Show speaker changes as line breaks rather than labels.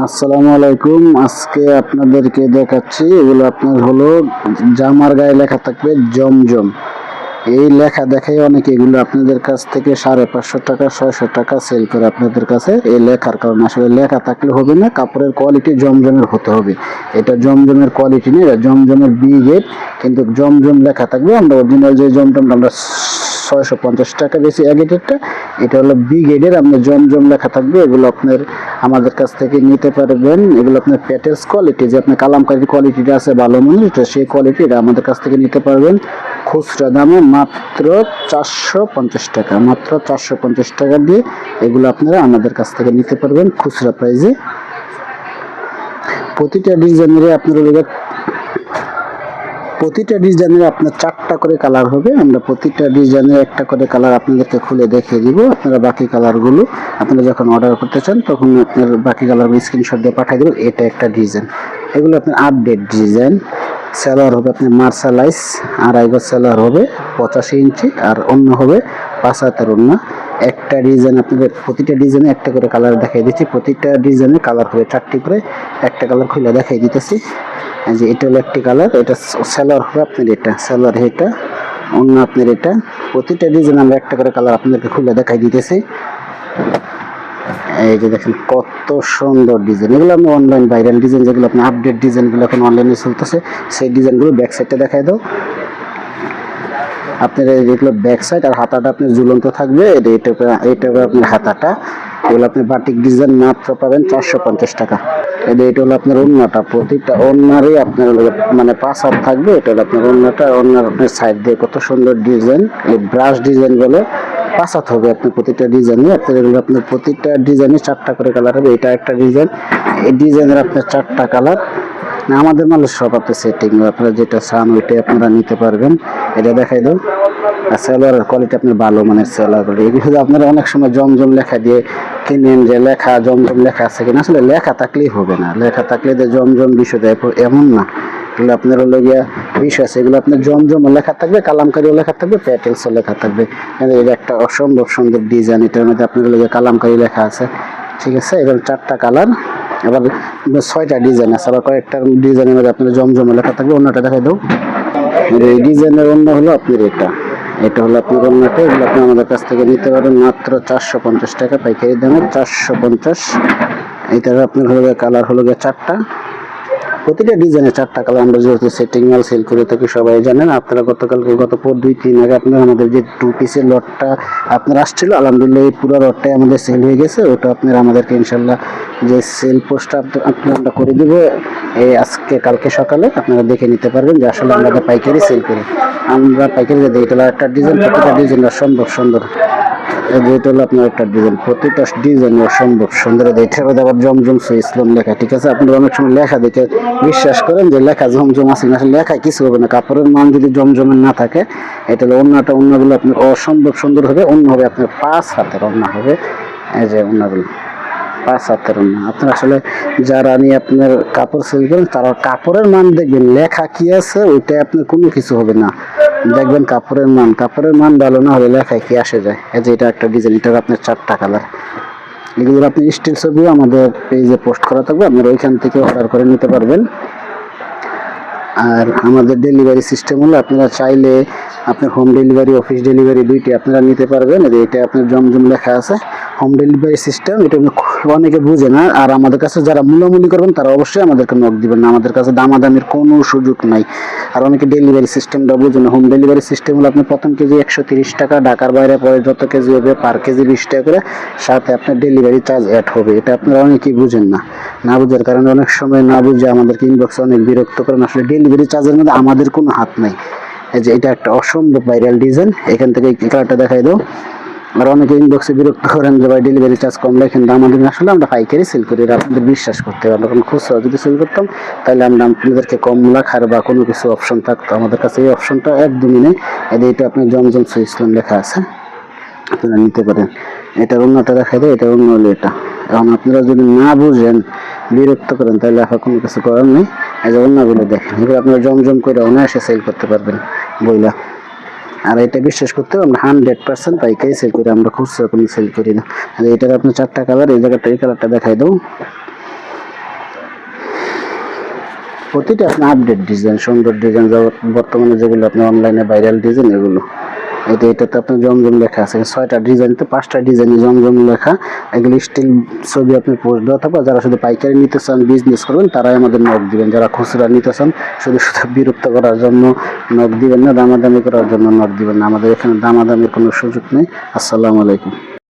আসসালামু আলাইকুম। আজকে আপনাদেরকে দেখাচ্ছি, এগুলো আপনার হলো জামার গায়ে লেখা থাকবে জমজম। এই লেখা দেখে অনেকে এগুলো আপনাদের কাছ থেকে 550 টাকা 600 টাকা সেল করে আপনাদের কাছে। এই লেখার কারণে আসলে লেখা থাকলে হবে না, কাপড়ের কোয়ালিটি জমজমের হতে হবে। এটা জমজমের কোয়ালিটি নেই, এটা জমজমের বি গ্রেড, কিন্তু জমজম লেখা থাকবে। আমরা অরিজিনাল যে জমজমটা আমরা 650 টাকা বেশি এ গ্রেডেরটা, এটা হলো বি গ্রেডের, আপনার জমজম লেখা থাকবে। এগুলো আপনার আমাদের কাছ থেকে নিতে পারবেন। এগুলো আপনার প্যাটেলস কোয়ালিটি, যে আপনার কালামকারী কোয়ালিটিটা আছে ভালো মানের, সেই কোয়ালিটি এটা আমাদের কাছ থেকে নিতে পারবেন খুচরা দামে মাত্র 450 টাকা। মাত্র 450 টাকা দিয়ে এগুলো আপনারা আমাদের কাছ থেকে নিতে পারবেন খুচরা প্রাইজে। প্রতিটা ডিজাইনের আপনার 4টা করে কালার হবে। আমরা প্রতিটা ডিজাইনের একটা করে কালার আপনাদেরকে খুলে দেখিয়ে দিব। আপনারা বাকি কালারগুলো আপনারা যখন অর্ডার করতে চান তখন আপনার বাকি কালারগুলো স্ক্রিনশট দিয়ে পাঠিয়ে দেবেন। এটা একটা ডিজাইন, এগুলো আপনার আপডেট ডিজাইন। সেলার হবে আপনার মার্শালাইজ, 2.5 গজ সেলার হবে, 85 ইঞ্চি, আর অন্য হবে 5 হাতের অন্য। একটা ডিজাইন আপনাদের প্রতিটা ডিজাইনে একটা করে কালার দেখাই দিচ্ছি। প্রতিটা ডিজাইনে কালার হবে 4টি করে। একটা কালার খুলে দেখাই দিতেছি। যে এটা হলো একটি কালার, এটা সেলার হবে আপনার, এটা সেলার, এটা অন্য আপনার। এটা প্রতিটা ডিজাইন আমরা একটা করে কালার আপনাদেরকে খুলে দেখাই দিতেছি। এই যে দেখেন কত সুন্দর ডিজাইন। এগুলো আপনি অনলাইন ভাইরাল ডিজাইন, যেগুলো আপনি আপডেট ডিজাইনগুলো এখন অনলাইনে চলতেছে, সেই ডিজাইনগুলো ব্যাক সাইডটা দেখাই দাও। আপনার যেগুলো ব্যাক সাইড আর হাতাটা আপনার ঝুলন্ত থাকবে, এটা আপনার হাতাটা। এগুলো আপনি বাটিক ডিজাইন মাত্র পাবেন 450 টাকা। এটা হলো আপনার ওড়নাটা, প্রতিটা ওড়নারই আপনার মানে 5 হাত থাকবে। এটা হলো আপনার ওড়নাটা, ওড়নার আপনার সাইড দিয়ে কত সুন্দর ডিজাইন, এই ব্রাশ ডিজাইন বলে 5 হাত হবে আপনার প্রতিটা ডিজাইনে। আপনার এগুলো আপনার প্রতিটা ডিজাইনে 4টা করে কালার হবে। এটা একটা ডিজাইন, এই ডিজাইনের আপনার 4টা কালার। না, আমাদের মালের সব আপনার সেটিং, আপনারা যেটা চান ওইটাই আপনারা নিতে পারবেন। এটা দেখাই দাও। আর সেলারের কোয়ালিটি আপনার ভালো মানের সেলার কোয়ালিটি। এগুলো আপনারা অনেক সময় জমজম লেখা দিয়ে কিনেন, যে লেখা জমজম লেখা আছে কিনা। আসলে লেখা থাকলেই হবে না, লেখা থাকলে যে জমজম বিষয় দেয় এমন না। এগুলো আপনার হলো গিয়া বিষয় আছে, এগুলো আপনার জমজমও লেখা থাকবে, কালামকারীও লেখা থাকবে, প্যাটেলসও লেখা থাকবে। এটা একটা অসম্ভব সুন্দর ডিজাইন, এটার মধ্যে আপনার হলো গিয়ে কালামকারী লেখা আছে। ঠিক আছে, এবার 4টা কালার, আবার 6টা ডিজাইন আছে। আবার কয়েকটা ডিজাইনের মধ্যে আপনার জমজমে লেখা থাকবে। অন্যটা দেখাই দাও। এই ডিজাইনের অন্য হলো আপনার এটা হলো আপনার অন্যটা। এগুলো আপনি আমাদের কাছ থেকে নিতে পারেন মাত্র 450 টাকা পাইকারি দামে, 450। এটার আপনার হলো কালার হলো গিয়ে 4টা, প্রতিটা ডিজাইনে 4টা কালার। আমরা যেহেতু সেটিং মাল সেল করে থাকি সবাই জানেন। আপনারা গত 2-3 আগে আপনার আমাদের যে 2 পিসের লটটা আপনার আসছিল, আলহামদুলিল্লাহ এই পুরো লটটাই আমাদের সেল হয়ে গেছে। ওটা আপনার আমাদেরকে ইনশাল্লাহ যে সেল পোস্টটা আমরা করে দিব এই আজকে কালকে সকালে, আপনারা দেখে নিতে পারবেন যে আসলে আমরা পাইকারি সেল করি। আমরা পাইকারি দিয়ে এটা একটা ডিজাইন, প্রতিটা ডিজাইন অসম্ভব সুন্দর। যেটা হলো আপনার একটা ডিজাইন, প্রতিটা ডিজাইন অসম্ভব সুন্দর। এটার মধ্যে আবার জমজম ইসলাম লেখা। ঠিক আছে, আপনারা অনেক সময় লেখা দেখে বিশ্বাস করেন যে লেখা জমজম আছে না, লেখায় কিছু হবে না। কাপড়ের মান যদি জমজমের না থাকে, এটা হলো অন্যগুলো আপনার অসম্ভব সুন্দর হবে। অন্য হবে আপনার 5 হাতের অন্য হবে। এই যে অন্যগুলো 5 হাতের অন্য। আপনার আসলে যারা নিয়ে আপনার কাপড় সেল করেন তারা কাপড়ের মান দেখবেন, লেখা কি আছে ওইটা আপনার কোনো কিছু হবে না। দেখবেন কাপড়ের মান ভালো না হলে লেখায় কি আসে যায়। এই যে এটা একটা ডিজাইন, এটা আপনার 4টা কালার। এগুলো আপনি স্টিল ছবিও আমাদের পেজে পোস্ট করা থাকবে, আপনারা ওইখান থেকে অর্ডার করে নিতে পারবেন। আর আমাদের ডেলিভারি সিস্টেম হলো আপনারা চাইলে আপনার হোম ডেলিভারি, অফিস ডেলিভারি দুইটি আপনারা নিতে পারবেন। এটা আপনার জমজম লেখা আছে, হোম ডেলিভারি সিস্টেম। এটা অনেকে বুঝে না। আর আমাদের কাছে যারা মূল্যমূল্য করবেন তারা অবশ্যই আমাদেরকে নক দিবেন না, আমাদের কাছে দামাদামির কোনো সুযোগ নাই। আর অনেকে ডেলিভারি সিস্টেমটা বুঝে না। হোম ডেলিভারি সিস্টেম হলো আপনি প্রথম কেজি 130 টাকা, ঢাকার বাইরে পরে যত কেজি হবে পার কেজি 20 টাকা করে, সাথে আপনার ডেলিভারি চার্জ অ্যাড হবে। এটা আপনারা অনেকেই বুঝেন না, না বুঝার কারণে অনেক সময় না বুঝে আমাদেরকে ইনবক্সে অনেক বিরক্ত করেন। আসলে ডেলিভারি চার্জের মধ্যে আমাদের কোনো হাত নাই। এই যে এটা একটা অসম্ভব ভাইরাল ডিজাইন, এখান থেকে এই কালারটা দেখাই দাও। আর অনেকে ইনবক্সে বিরক্ত করেন যে ভাই ডেলিভারি চার্জ কম লেখেন, আমাদের আসলে আমরা পাইকারি সেল করি। আপনাদের বিশ্বাস করতে হবে, আমরা কোনো খুচরা যদি সেল করতাম তাহলে আমরা আপনাদেরকে কম লেখার বা কোনো কিছু অপশন থাকতো। আমাদের কাছে এই অপশনটা একদমই নেই। এটা আপনার জমজম ইসলাম লেখা আছে, আপনারা নিতে পারেন। এটার অন্যটা দেখাই দেয়, এটার অন্য হলো এটা। এখন আপনারা যদি না বুঝেন, বিরক্ত করেন, তাহলে আপনার কোনো কিছু করার নেই। এই যে অন্যগুলো দেখেন, এগুলো আপনারা জমজম করে অনায়াসে সেল করতে পারবেন বইলা। আর এটা বিশ্বাস করতে হবে, আমরা 100% পাইকারি সেল করি, আমরা খুচরা কোনো সেল করি না। আর এটার আপনার 4টা কালার, এই জায়গাটা এই কালারটা দেখাই দাও। প্রতিটা আপনার আপডেট ডিজাইন, সুন্দর ডিজাইন, বর্তমানে যেগুলো আপনি অনলাইনে ভাইরাল ডিজাইন এগুলো। এটাতে আপনার জমজম লেখা আছে, 6টা ডিজাইনতে 5টা ডিজাইনে জমজম লেখা। এগুলো স্টিল ছবি আপনি পোস্ট দেওয়া থাকবে। যারা শুধু পাইকারি নিতে চান, বিজনেস করবেন, তারাই আমাদের নক দিবেন। যারা খুচরা নিতে চান, শুধু শুধু বিরক্ত করার জন্য নক দিবেন না, দামাদামি করার জন্য নক দিবেন না। আমাদের এখানে দামাদামির কোনো সুযোগ নেই। আসসালামু আলাইকুম।